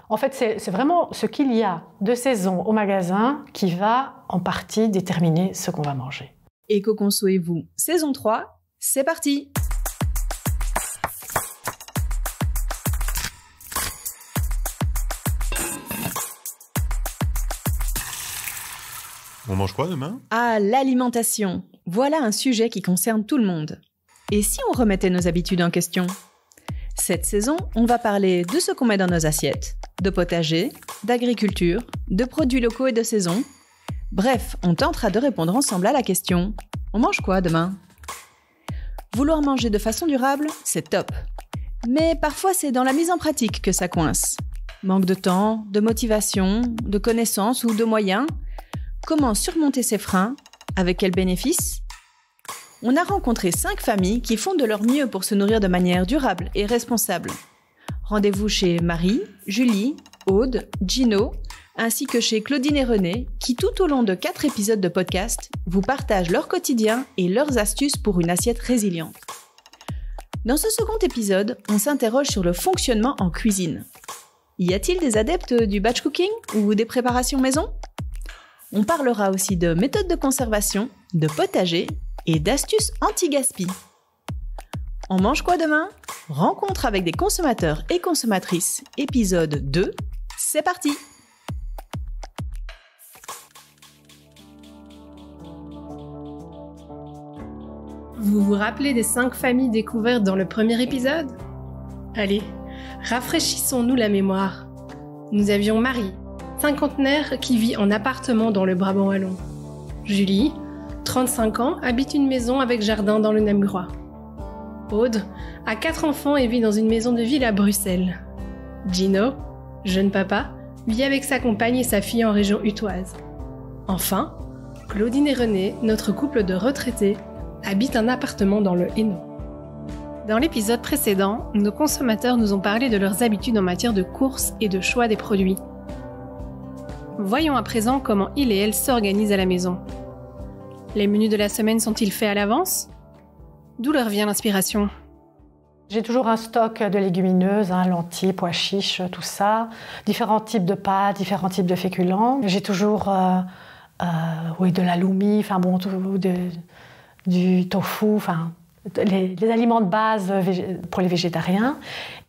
En fait, c'est vraiment ce qu'il y a de saison au magasin qui va en partie déterminer ce qu'on va manger. Éco-conso et vous, saison 3, c'est parti! On mange quoi demain? Ah, l'alimentation. Voilà un sujet qui concerne tout le monde. Et si on remettait nos habitudes en question? Cette saison, on va parler de ce qu'on met dans nos assiettes, de potager, d'agriculture, de produits locaux et de saison. Bref, on tentera de répondre ensemble à la question « On mange quoi demain ?» Vouloir manger de façon durable, c'est top. Mais parfois, c'est dans la mise en pratique que ça coince. Manque de temps, de motivation, de connaissances ou de moyens. Comment surmonter ces freins? Avec quels bénéfices? On a rencontré 5 familles qui font de leur mieux pour se nourrir de manière durable et responsable. Rendez-vous chez Marie, Julie, Aude, Gino, ainsi que chez Claudine et René, qui tout au long de 4 épisodes de podcast vous partagent leur quotidien et leurs astuces pour une assiette résiliente. Dans ce second épisode, on s'interroge sur le fonctionnement en cuisine. Y a-t-il des adeptes du batch cooking ou des préparations maison? On parlera aussi de méthodes de conservation, de potager et d'astuces anti-gaspi. On mange quoi demain? Rencontre avec des consommateurs et consommatrices, épisode 2, c'est parti! Vous vous rappelez des 5 familles découvertes dans le premier épisode? Allez, rafraîchissons-nous la mémoire. Nous avions Marie, cinquantenaire qui vit en appartement dans le Brabant wallon. Julie, 35 ans, habite une maison avec jardin dans le Namurois. Aude a 4 enfants et vit dans une maison de ville à Bruxelles. Gino, jeune papa, vit avec sa compagne et sa fille en région utoise. Enfin, Claudine et René, notre couple de retraités, habitent un appartement dans le Hainaut. Dans l'épisode précédent, nos consommateurs nous ont parlé de leurs habitudes en matière de courses et de choix des produits. Voyons à présent comment ils et elles s'organisent à la maison. Les menus de la semaine sont-ils faits à l'avance? D'où leur vient l'inspiration? J'ai toujours un stock de légumineuses, lentilles, pois chiches, tout ça. Différents types de pâtes, différents types de féculents. J'ai toujours de l'halloumi, du tofu, les aliments de base pour les végétariens.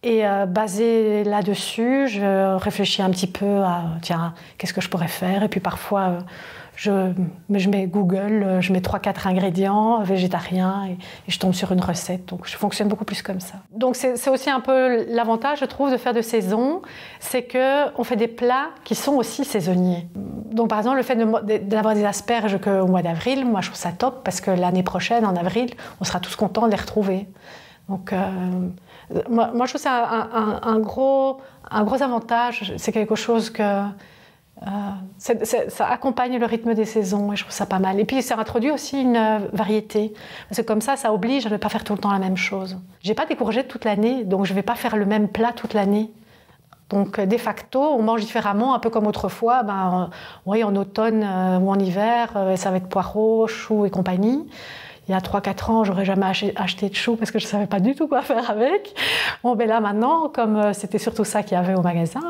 Et basé là-dessus, je réfléchis un petit peu à qu'est-ce que je pourrais faire. Et puis parfois, je mets Google, je mets 3-4 ingrédients végétariens et je tombe sur une recette. Donc je fonctionne beaucoup plus comme ça. Donc c'est aussi un peu l'avantage, je trouve, de faire de saison, c'est qu'on fait des plats qui sont aussi saisonniers. Donc par exemple, le fait d'avoir des asperges au mois d'avril, moi je trouve ça top parce que l'année prochaine, en avril, on sera tous contents de les retrouver. Donc moi je trouve ça un gros avantage, c'est quelque chose que... ça accompagne le rythme des saisons et je trouve ça pas mal. Et puis ça introduit aussi une variété. Parce que comme ça oblige à ne pas faire tout le temps la même chose. J'ai pas des courgettes toute l'année, donc je vais pas faire le même plat toute l'année. Donc de facto, on mange différemment, un peu comme autrefois. En automne ou en hiver, ça va être poireaux, choux et compagnie. Il y a 3-4 ans, j'aurais jamais acheté de choux parce que je savais pas du tout quoi faire avec. Bon, là maintenant, comme c'était surtout ça qu'il y avait au magasin,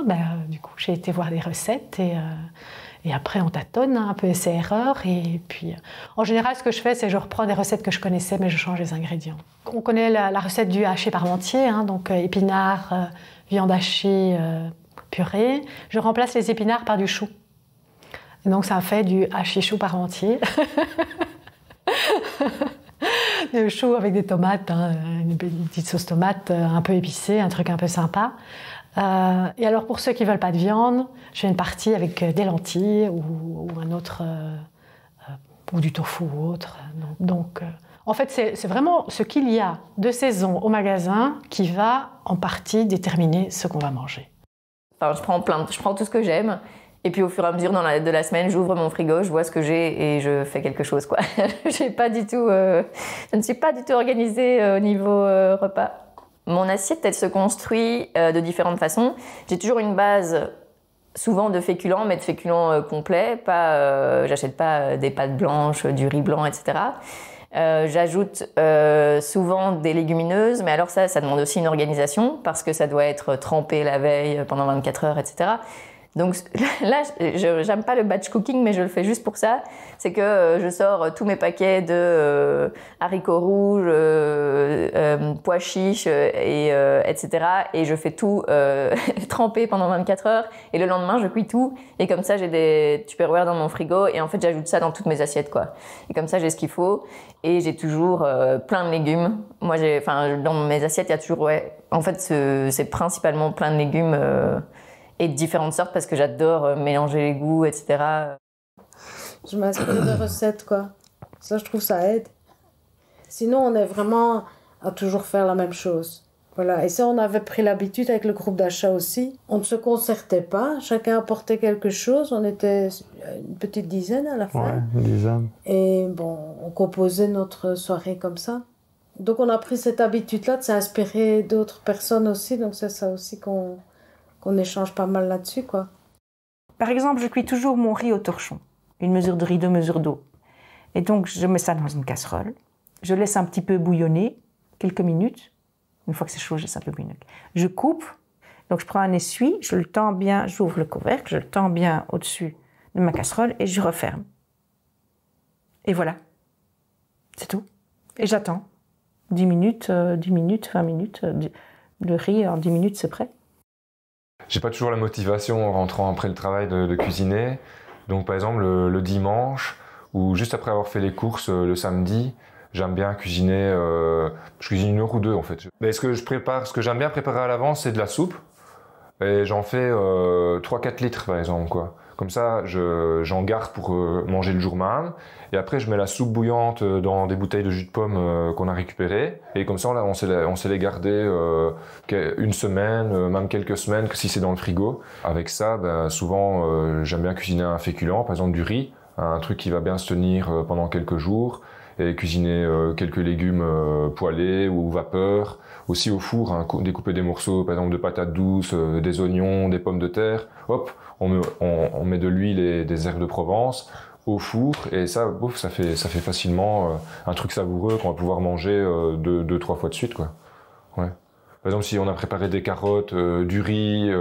du coup j'ai été voir des recettes et après on tâtonne, un peu essai-erreur. Et puis en général, ce que je fais, c'est que je reprends des recettes que je connaissais, mais je change les ingrédients. On connaît la recette du haché parmentier, donc épinards, viande hachée, purée. Je remplace les épinards par du chou. Et donc ça fait du haché chou parmentier. Le chou avec des tomates, une petite sauce tomate un peu épicée, un truc un peu sympa. Et alors pour ceux qui ne veulent pas de viande, je fais une partie avec des lentilles ou un autre, ou du tofu ou autre. Donc en fait, c'est vraiment ce qu'il y a de saison au magasin qui va en partie déterminer ce qu'on va manger. Enfin, je prends tout ce que j'aime. Et puis au fur et à mesure de la semaine, j'ouvre mon frigo, je vois ce que j'ai et je fais quelque chose, quoi. Je ne suis pas du tout organisée au niveau repas. Mon assiette, elle se construit de différentes façons. J'ai toujours une base, souvent de féculents, mais de féculents complets. J'achète pas des pâtes blanches, du riz blanc, etc. J'ajoute souvent des légumineuses, mais alors ça demande aussi une organisation parce que ça doit être trempé la veille pendant 24 heures, etc. Donc là, j'aime pas le batch cooking, mais je le fais juste pour ça. C'est que je sors tous mes paquets de haricots rouges, pois chiches, etc. Et je fais tout tremper pendant 24 heures. Et le lendemain, je cuis tout. Et comme ça, j'ai des Tupperware dans mon frigo. Et en fait, j'ajoute ça dans toutes mes assiettes, quoi. Et comme ça, j'ai ce qu'il faut. Et j'ai toujours plein de légumes. Moi, dans mes assiettes, il y a toujours... En fait, c'est principalement plein de légumes... et de différentes sortes parce que j'adore mélanger les goûts, etc. Je m'inspire de recettes, quoi. Ça, je trouve, ça aide. Sinon, on est vraiment à toujours faire la même chose. Voilà. Et ça, on avait pris l'habitude avec le groupe d'achat aussi. On ne se concertait pas. Chacun apportait quelque chose. On était une petite dizaine à la fin. Ouais, une dizaine. Et bon, on composait notre soirée comme ça. Donc, on a pris cette habitude-là de s'inspirer d'autres personnes aussi. Donc, c'est ça aussi qu'on échange pas mal là-dessus, quoi. Par exemple, je cuis toujours mon riz au torchon. Une mesure de riz, 2 mesures d'eau. Et donc, je mets ça dans une casserole. Je laisse un petit peu bouillonner, quelques minutes. Une fois que c'est chaud, je laisse un peu bouillonner. Je coupe. Donc, je prends un essuie, je le tends bien, j'ouvre le couvercle, je le tends bien au-dessus de ma casserole et je referme. Et voilà. C'est tout. Et j'attends. 10 minutes, 20 minutes. Le riz, en 10 minutes, c'est prêt. J'ai pas toujours la motivation en rentrant après le travail de cuisiner. Donc par exemple le dimanche ou juste après avoir fait les courses le samedi, j'aime bien cuisiner. Je cuisine 1 heure ou 2 en fait. Mais ce que j'aime bien préparer à l'avance, c'est de la soupe. Et j'en fais 3-4 litres par exemple, quoi. Comme ça, j'en garde pour manger le jour même. Et après, je mets la soupe bouillante dans des bouteilles de jus de pomme qu'on a récupérées. Et comme ça, on sait les garder 1 semaine, même quelques semaines, si c'est dans le frigo. Avec ça, souvent, j'aime bien cuisiner un féculent, par exemple du riz, un truc qui va bien se tenir pendant quelques jours. Et cuisiner quelques légumes poêlés ou vapeur. Aussi au four, hein, découper des morceaux, par exemple de patates douces, des oignons, des pommes de terre. Hop, on met de l'huile et des herbes de Provence au four. Et ça, bouf, ça fait facilement un truc savoureux qu'on va pouvoir manger 2-3 fois de suite, quoi. Ouais. Par exemple, si on a préparé des carottes, du riz...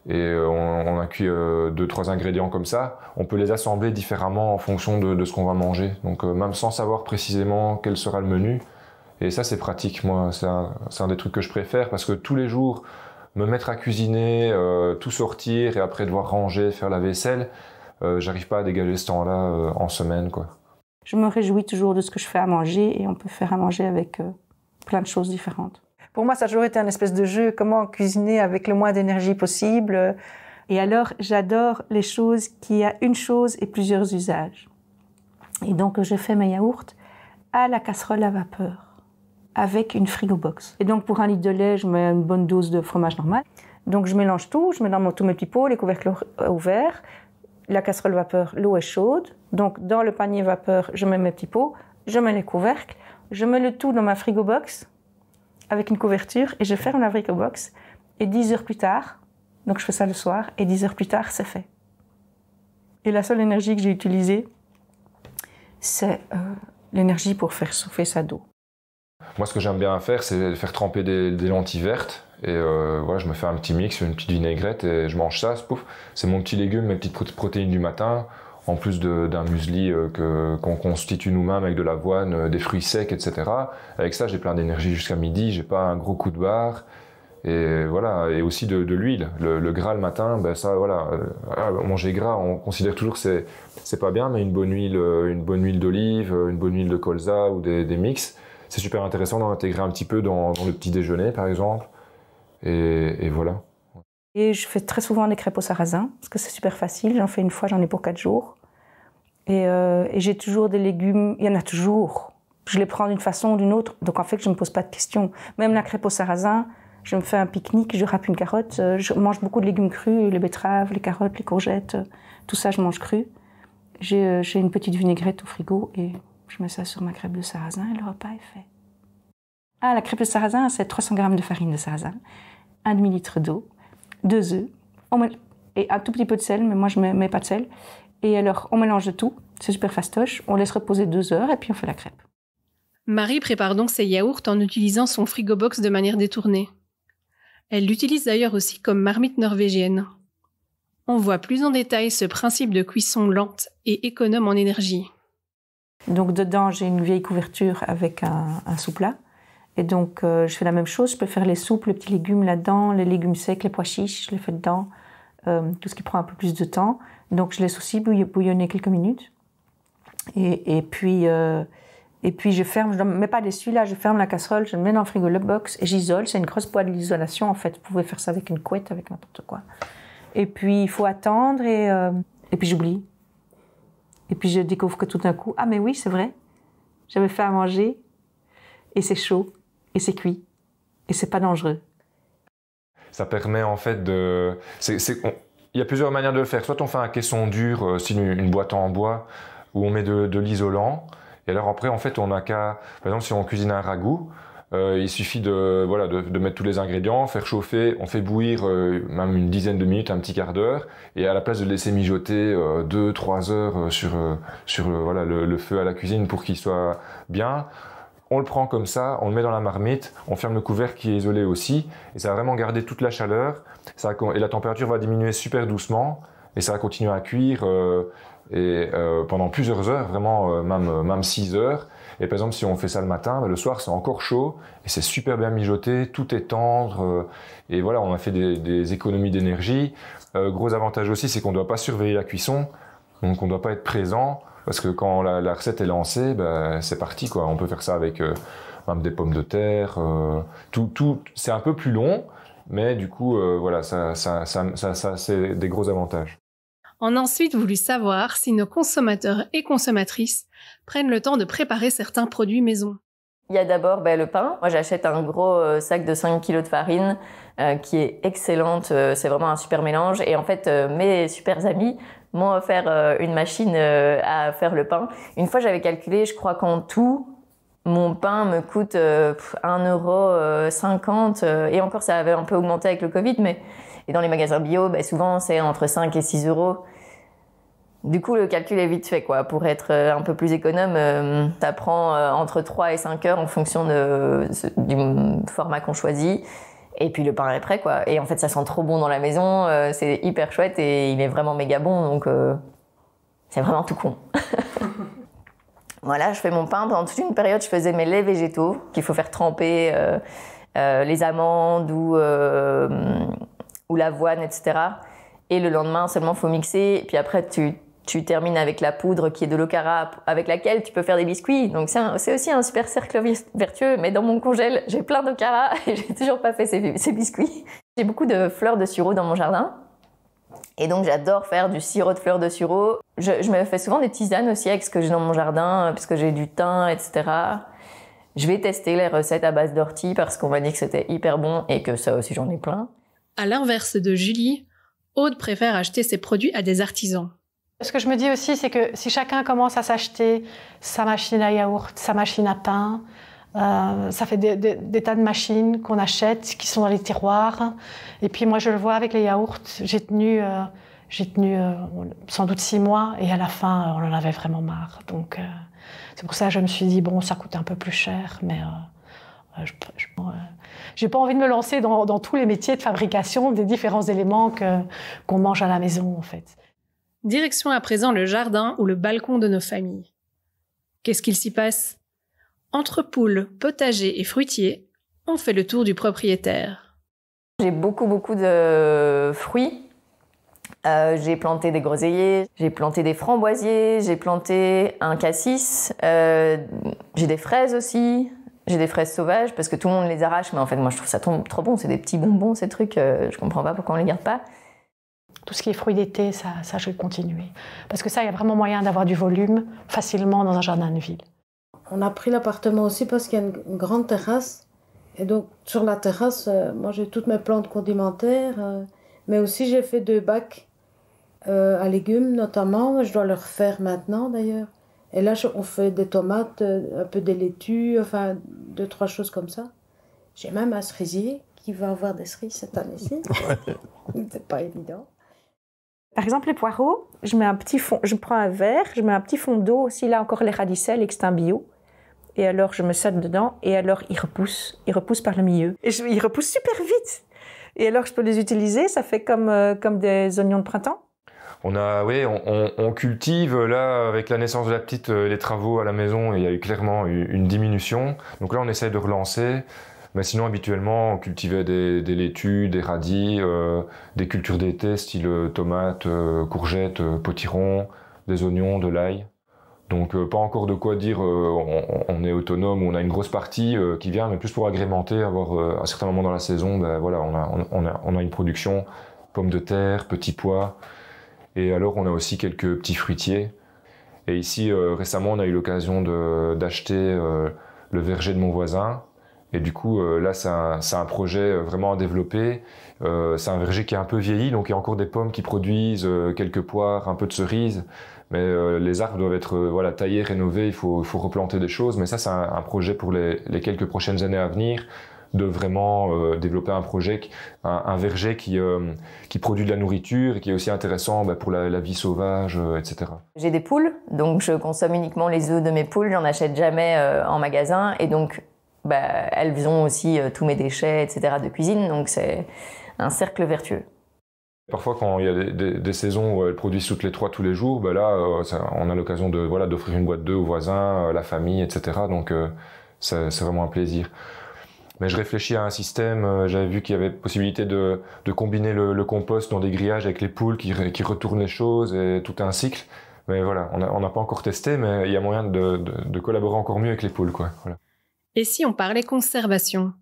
et on a cuit 2-3 ingrédients comme ça, on peut les assembler différemment en fonction de ce qu'on va manger. Donc même sans savoir précisément quel sera le menu. Et ça, c'est pratique, moi. C'est un des trucs que je préfère parce que tous les jours, me mettre à cuisiner, tout sortir et après devoir ranger, faire la vaisselle, j'arrive pas à dégager ce temps-là en semaine, quoi. Je me réjouis toujours de ce que je fais à manger et on peut faire à manger avec plein de choses différentes. Pour moi, ça a toujours été un espèce de jeu, comment cuisiner avec le moins d'énergie possible. Et alors, j'adore les choses qui a une chose et plusieurs usages. Et donc, je fais mes yaourts à la casserole à vapeur, avec une frigo-box. Et donc, pour 1 litre de lait, je mets une bonne dose de fromage normal. Donc, je mélange tout, je mets dans tous mes petits pots, les couvercles ouverts. La casserole vapeur, l'eau est chaude. Donc, dans le panier vapeur, je mets mes petits pots, je mets les couvercles, je mets le tout dans ma frigo-box, avec une couverture, et je ferme la frigo-box. Et 10 heures plus tard, donc je fais ça le soir, et 10 heures plus tard, c'est fait. Et la seule énergie que j'ai utilisée, c'est l'énergie pour faire chauffer ça d'eau. Moi, ce que j'aime bien faire, c'est faire tremper des lentilles vertes. Et voilà, je me fais un petit mix, une petite vinaigrette, et je mange ça, pouf. C'est mon petit légume, mes petites protéines du matin, en plus d'un muesli qu'on constitue nous-mêmes avec de l'avoine, des fruits secs, etc. Avec ça, j'ai plein d'énergie jusqu'à midi, j'ai pas un gros coup de barre. Et voilà, et aussi de l'huile. Le gras le matin, ben ça, voilà, manger gras, on considère toujours que c'est pas bien, mais une bonne huile d'olive, une bonne huile de colza ou des mix, c'est super intéressant d'en intégrer un petit peu dans le petit déjeuner, par exemple. Et voilà. Et je fais très souvent des crêpes au sarrasin, parce que c'est super facile. J'en fais une fois, j'en ai pour 4 jours. Et j'ai toujours des légumes, il y en a toujours. Je les prends d'une façon ou d'une autre, donc en fait, je ne me pose pas de questions. Même la crêpe au sarrasin, je me fais un pique-nique, je râpe une carotte, je mange beaucoup de légumes crus, les betteraves, les carottes, les courgettes, tout ça, je mange cru. J'ai une petite vinaigrette au frigo et je mets ça sur ma crêpe de sarrasin et le repas est fait. Ah, la crêpe de sarrasin, c'est 300 g de farine de sarrasin, 1 demi-litre d'eau, 2 œufs, et un tout petit peu de sel, mais moi je ne mets pas de sel. Et alors, on mélange tout, c'est super fastoche, on laisse reposer 2 heures et puis on fait la crêpe. Marie prépare donc ses yaourts en utilisant son frigo-box de manière détournée. Elle l'utilise d'ailleurs aussi comme marmite norvégienne. On voit plus en détail ce principe de cuisson lente et économe en énergie. Donc dedans, j'ai une vieille couverture avec un sous-plat. Et donc, je fais la même chose. Je peux faire les soupes, les petits légumes là-dedans, les légumes secs, les pois chiches, je les fais dedans. Tout ce qui prend un peu plus de temps. Donc, je laisse aussi bouillonner quelques minutes. Et puis, je ferme. Je ne mets pas d'essuie-là. Je ferme la casserole, je le mets dans le frigo, le box, et j'isole. C'est une grosse boîte d'isolation, en fait. Vous pouvez faire ça avec une couette, avec n'importe quoi. Et puis, il faut attendre, et puis j'oublie. Et puis, je découvre que tout d'un coup, ah, mais oui, c'est vrai. J'avais fait à manger, et c'est chaud, et c'est cuit, et c'est pas dangereux. Ça permet en fait de... Il y a plusieurs manières de le faire. Soit on fait un caisson dur, style une boîte en bois, où on met de l'isolant. Et alors après, en fait, on n'a qu'à... Par exemple, si on cuisine un ragoût, il suffit de mettre tous les ingrédients, faire chauffer, on fait bouillir même une dizaine de minutes, un petit quart d'heure, et à la place de le laisser mijoter 2-3 heures sur le feu à la cuisine pour qu'il soit bien, on le prend comme ça, on le met dans la marmite, on ferme le couvercle qui est isolé aussi, et ça va vraiment garder toute la chaleur, et la température va diminuer super doucement, et ça va continuer à cuire pendant plusieurs heures, vraiment même 6 heures. Et par exemple, si on fait ça le matin, le soir c'est encore chaud et c'est super bien mijoté, tout est tendre et voilà, on a fait des économies d'énergie. Gros avantage aussi, c'est qu'on ne doit pas surveiller la cuisson, donc on ne doit pas être présent parce que quand la recette est lancée, c'est parti quoi. On peut faire ça avec même des pommes de terre, c'est un peu plus long, mais du coup voilà, ça c'est des gros avantages. On a ensuite voulu savoir si nos consommateurs et consommatrices prennent le temps de préparer certains produits maison. Il y a d'abord le pain. Moi, j'achète un gros sac de 5 kg de farine qui est excellente. C'est vraiment un super mélange. Et en fait, mes super amis m'ont offert une machine à faire le pain. Une fois, j'avais calculé, je crois qu'en tout, mon pain me coûte 1,50 €. Et encore, ça avait un peu augmenté avec le Covid, mais... Et dans les magasins bio, souvent, c'est entre 5 et 6 €. Du coup, le calcul est vite fait, quoi. Pour être un peu plus économe, ça prend entre 3 et 5 heures en fonction du format qu'on choisit. Et puis, le pain est prêt, quoi. Et en fait, ça sent trop bon dans la maison. C'est hyper chouette et il est vraiment méga bon. Donc, c'est vraiment tout con. Voilà, je fais mon pain. Pendant toute une période, je faisais mes laits végétaux qu'il faut faire tremper, les amandes ou l'avoine, etc. Et le lendemain, seulement, il faut mixer. Et puis après, tu termines avec la poudre qui est de l'okara avec laquelle tu peux faire des biscuits. Donc, c'est aussi un super cercle vertueux. Mais dans mon congèle, j'ai plein d'okara et j'ai toujours pas fait ces biscuits. J'ai beaucoup de fleurs de sureau dans mon jardin. Et donc, j'adore faire du sirop de fleurs de sureau. Je me fais souvent des tisanes aussi avec ce que j'ai dans mon jardin, puisque j'ai du thym, etc. Je vais tester les recettes à base d'ortie parce qu'on m'a dit que c'était hyper bon et que ça aussi, j'en ai plein. À l'inverse de Julie, Aude préfère acheter ses produits à des artisans. Ce que je me dis aussi, c'est que si chacun commence à s'acheter sa machine à yaourt, sa machine à pain, ça fait des tas de machines qu'on achète, qui sont dans les tiroirs. Et puis moi, je le vois avec les yaourts. J'ai tenu sans doute 6 mois et à la fin, on en avait vraiment marre. Donc c'est pour ça que je me suis dit, bon, ça coûte un peu plus cher, mais... j'ai pas envie de me lancer dans tous les métiers de fabrication des différents éléments qu'on mange à la maison, en fait. Direction à présent le jardin ou le balcon de nos familles. Qu'est-ce qu'il s'y passe ? Entre poules, potagers et fruitiers, on fait le tour du propriétaire. J'ai beaucoup de fruits. J'ai planté des groseilliers, j'ai planté des framboisiers, j'ai planté un cassis, j'ai des fraises aussi. J'ai des fraises sauvages parce que tout le monde les arrache, mais en fait, moi, je trouve ça trop bon. C'est des petits bonbons, ces trucs. Je comprends pas pourquoi on les garde pas. Tout ce qui est fruits d'été, ça, je vais continuer. Parce que ça, il y a vraiment moyen d'avoir du volume facilement dans un jardin de ville. On a pris l'appartement aussi parce qu'il y a une grande terrasse. Et donc, sur la terrasse, moi, j'ai toutes mes plantes condimentaires. Mais aussi, j'ai fait 2 bacs à légumes, notamment. Je dois le refaire maintenant, d'ailleurs. Et là, on fait des tomates, un peu des laitues, enfin, 2-3 choses comme ça. J'ai même un cerisier qui va avoir des cerises cette année-ci. C'est pas évident. Par exemple, les poireaux, je prends un verre, je mets un petit fond d'eau, aussi là encore les radicelles, extinct bio. et alors je me saute dedans, et alors ils repoussent par le milieu. Et ils repoussent super vite. Et alors je peux les utiliser, ça fait comme des oignons de printemps. On cultive, là, avec la naissance de la petite, les travaux à la maison, il y a eu clairement une diminution. Donc là, on essaye de relancer. Mais sinon, habituellement, on cultivait des laitues, des radis, des cultures d'été, style tomates, courgettes, potirons, des oignons, de l'ail. Donc pas encore de quoi dire on est autonome, on a une grosse partie qui vient, mais plus pour agrémenter, avoir à certains moments dans la saison, voilà, on a une production, pommes de terre, petits pois. Et alors, on a aussi quelques petits fruitiers. Et ici, récemment, on a eu l'occasion d'acheter le verger de mon voisin. Et du coup, là, c'est un projet vraiment à développer. C'est un verger qui est un peu vieilli, donc il y a encore des pommes qui produisent, quelques poires, un peu de cerises. Mais les arbres doivent être taillés, rénovés, il faut replanter des choses. Mais ça, c'est un projet pour les quelques prochaines années à venir, de vraiment développer un projet, un verger qui produit de la nourriture et qui est aussi intéressant pour la vie sauvage, etc. J'ai des poules, donc je consomme uniquement les œufs de mes poules, j'en achète jamais en magasin, et donc elles ont aussi tous mes déchets, etc. de cuisine, donc c'est un cercle vertueux. Parfois, quand il y a des saisons où elles produisent toutes les 3 tous les jours, là, on a l'occasion d'offrir une boîte d'œufs aux voisins, la famille, etc. Donc c'est vraiment un plaisir. Mais je réfléchis à un système, j'avais vu qu'il y avait possibilité de combiner le compost dans des grillages avec les poules qui retournent les choses, et tout un cycle. Mais voilà, on n'a pas encore testé, mais il y a moyen de collaborer encore mieux avec les poules, quoi. Voilà. Et si on parlait conservation?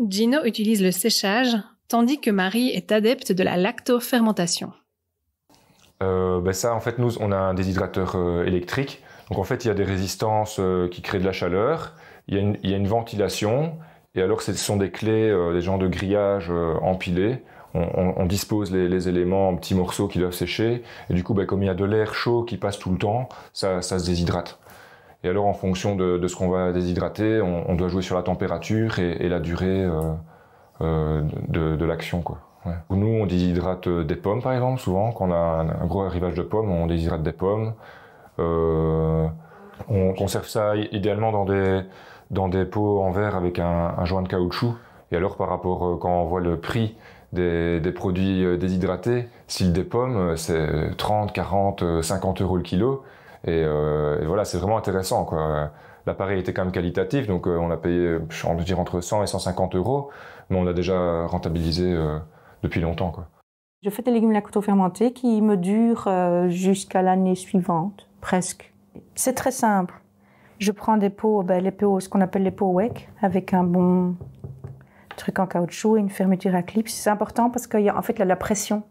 Gino utilise le séchage, tandis que Marie est adepte de la lactofermentation. Ça, en fait, nous, on a un déshydrateur électrique. Donc, en fait, il y a des résistances qui créent de la chaleur. Il y a une ventilation. Et alors, ce sont des clés, des genres de grillage empilés. On dispose les éléments en petits morceaux qui doivent sécher. Et du coup, comme il y a de l'air chaud qui passe tout le temps, ça se déshydrate. Et alors, en fonction de ce qu'on va déshydrater, on doit jouer sur la température et la durée de l'action, quoi. Ouais. Nous, on déshydrate des pommes, par exemple, souvent. Quand on a un gros arrivage de pommes, on déshydrate des pommes. On conserve ça idéalement dans des pots en verre avec un joint de caoutchouc. Et alors, par rapport, quand on voit le prix des produits déshydratés, style des pommes, c'est 30, 40, 50 € le kilo. Et voilà, c'est vraiment intéressant, quoi. L'appareil était quand même qualitatif, donc on a payé, je veux dire, entre 100 et 150 €, mais on l'a déjà rentabilisé depuis longtemps, quoi. Je fais des légumes lactofermentés qui me durent jusqu'à l'année suivante, presque. C'est très simple. Je prends des pots, ce qu'on appelle les pots WEC, avec un bon truc en caoutchouc et une fermeture à clips. C'est important parce qu'il y a en fait la pression.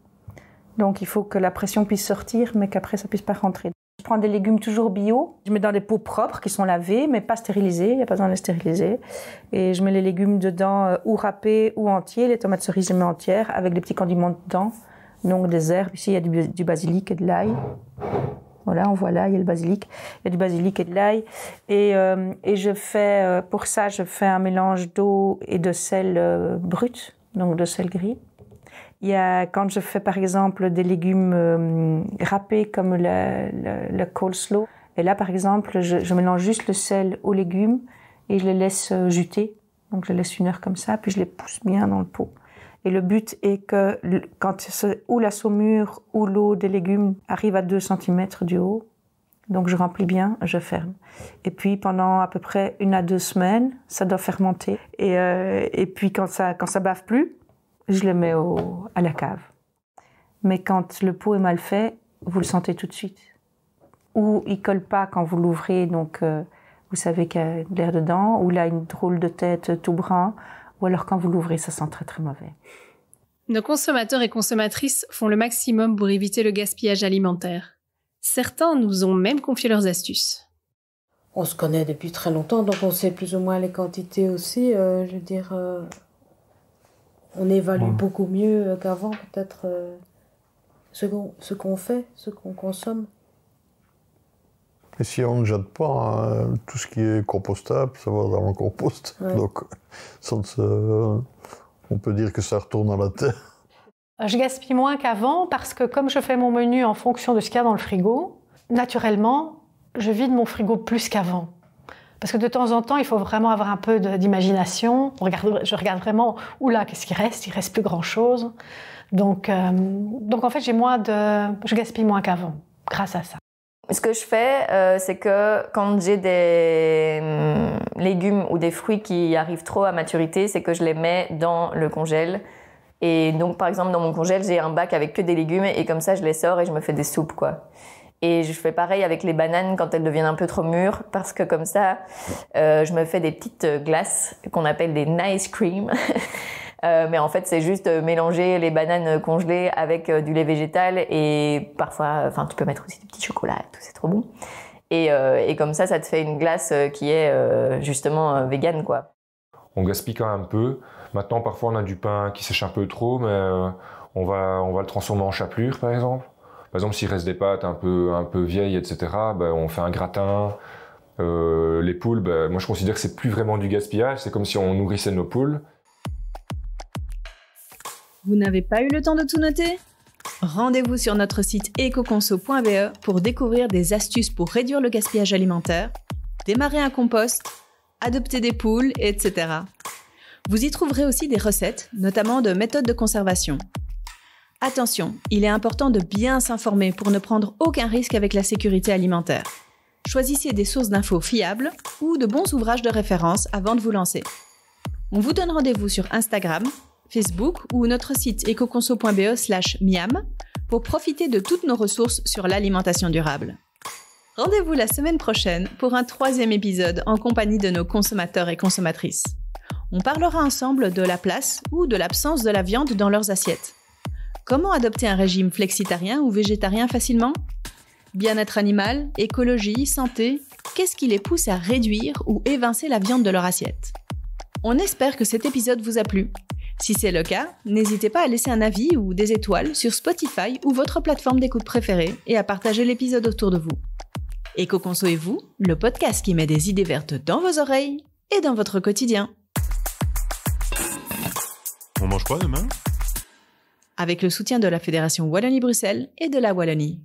Donc il faut que la pression puisse sortir, mais qu'après ça puisse pas rentrer. Je prends des légumes toujours bio. Je mets dans des pots propres qui sont lavés, mais pas stérilisés. Il n'y a pas besoin de les stériliser. Et je mets les légumes dedans ou râpés ou entiers. Les tomates cerises, je mets entières avec des petits condiments dedans. Donc des herbes. Ici, il y a du basilic et de l'ail. Voilà, on voit là, il y a le basilic. Il y a du basilic et de l'ail. Et je fais, pour ça, je fais un mélange d'eau et de sel brut, donc de sel gris. Il y a, quand je fais par exemple des légumes râpés comme le coleslaw, et là par exemple je mélange juste le sel aux légumes et je les laisse juter. Donc je les laisse 1 heure comme ça, puis je les pousse bien dans le pot. Et le but est que quand ou la saumure ou l'eau des légumes arrive à 2 cm du haut, donc je remplis bien, je ferme. Et puis pendant à peu près 1 à 2 semaines, ça doit fermenter. Et puis quand ça bave plus, je le mets à la cave. Mais quand le pot est mal fait, vous le sentez tout de suite. Ou il colle pas quand vous l'ouvrez, donc vous savez qu'il y a de l'air dedans, ou il a une drôle de tête tout brun, ou alors quand vous l'ouvrez, ça sent très très mauvais. Nos consommateurs et consommatrices font le maximum pour éviter le gaspillage alimentaire. Certains nous ont même confié leurs astuces. On se connaît depuis très longtemps, donc on sait plus ou moins les quantités aussi. Je veux dire... On évalue beaucoup mieux qu'avant, peut-être, ce qu'on fait, ce qu'on consomme. Et si on ne jette pas, tout ce qui est compostable, ça va dans le compost. Ouais. Donc, on peut dire que ça retourne à la terre. Je gaspille moins qu'avant parce que comme je fais mon menu en fonction de ce qu'il y a dans le frigo, naturellement, je vide mon frigo plus qu'avant. Parce que de temps en temps, il faut vraiment avoir un peu d'imagination. Je regarde vraiment, oula, qu'est-ce qu'il reste? Il reste plus grand-chose. Donc en fait, je gaspille moins qu'avant, grâce à ça. Ce que je fais, c'est que quand j'ai des légumes ou des fruits qui arrivent trop à maturité, c'est que je les mets dans le congèle. Et donc, par exemple, dans mon congèle, j'ai un bac avec que des légumes et comme ça, je les sors et je me fais des soupes, quoi. Et je fais pareil avec les bananes quand elles deviennent un peu trop mûres parce que comme ça, je me fais des petites glaces qu'on appelle des nice cream. Mais en fait, c'est juste mélanger les bananes congelées avec du lait végétal et parfois, enfin, tu peux mettre aussi du petit chocolat et tout, c'est trop bon. Et comme ça te fait une glace qui est justement végane, quoi. On gaspille quand même un peu. Maintenant, parfois, on a du pain qui sèche un peu trop, mais on va le transformer en chapelure, par exemple. Par exemple, s'il reste des pâtes un peu vieilles, etc., on fait un gratin. Les poules, moi, je considère que c'est plus vraiment du gaspillage. C'est comme si on nourrissait nos poules. Vous n'avez pas eu le temps de tout noter? Rendez-vous sur notre site ecoconso.be pour découvrir des astuces pour réduire le gaspillage alimentaire, démarrer un compost, adopter des poules, etc. Vous y trouverez aussi des recettes, notamment de méthodes de conservation. Attention, il est important de bien s'informer pour ne prendre aucun risque avec la sécurité alimentaire. Choisissez des sources d'infos fiables ou de bons ouvrages de référence avant de vous lancer. On vous donne rendez-vous sur Instagram, Facebook ou notre site ecoconso.be/miam pour profiter de toutes nos ressources sur l'alimentation durable. Rendez-vous la semaine prochaine pour un 3e épisode en compagnie de nos consommateurs et consommatrices. On parlera ensemble de la place ou de l'absence de la viande dans leurs assiettes. Comment adopter un régime flexitarien ou végétarien facilement? Bien-être animal, écologie, santé, qu'est-ce qui les pousse à réduire ou évincer la viande de leur assiette? On espère que cet épisode vous a plu. Si c'est le cas, n'hésitez pas à laisser un avis ou des étoiles sur Spotify ou votre plateforme d'écoute préférée et à partager l'épisode autour de vous. Ecoconso et vous, le podcast qui met des idées vertes dans vos oreilles et dans votre quotidien. On mange quoi demain? Avec le soutien de la Fédération Wallonie-Bruxelles et de la Wallonie.